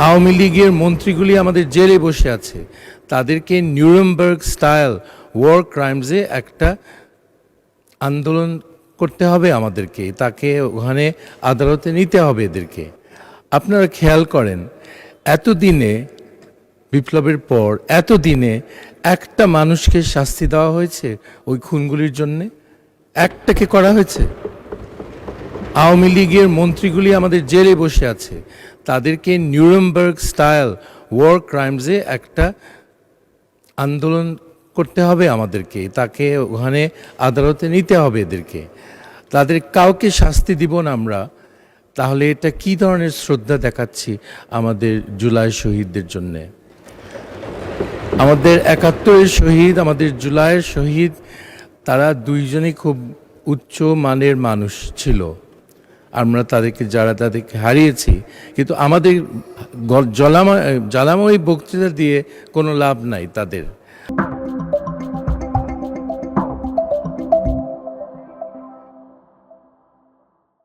আওয়ামী লীগের মন্ত্রীগুলি আমাদের জেলে বসে আছে, তাদেরকে নিউরেমবার্গ স্টাইল ওয়ার ক্রাইমসে একটা আন্দোলন করতে হবে আমাদেরকে, তাকে ওখানে আদালতে নিতে হবে এদেরকে। আপনারা খেয়াল করেন, এতদিনে বিপ্লবের পর এতদিনে একটা মানুষকে শাস্তি দেওয়া হয়েছে ওই খুনগুলির জন্যে? একটাকে করা হয়েছে? আওয়ামী লীগের মন্ত্রীগুলি আমাদের জেলে বসে আছে, তাদেরকে নিউরেমবার্গ স্টাইল ওয়ার ক্রাইমসে একটা আন্দোলন করতে হবে আমাদেরকে, তাকে ওখানে আদালতে নিতে হবে এদেরকে। তাদের কাউকে শাস্তি দিব না আমরা, তাহলে এটা কি ধরনের শ্রদ্ধা দেখাচ্ছি আমাদের জুলাই শহীদদের জন্যে? আমাদের ৭১-এর শহীদ, আমাদের জুলাইয়ের শহীদ, তারা দুইজনই খুব উচ্চ মানের মানুষ ছিল। আমরা তাদেরকে হারিয়েছি, কিন্তু আমাদের জ্বালাময় বক্তৃতা দিয়ে কোনো লাভ নাই তাদের।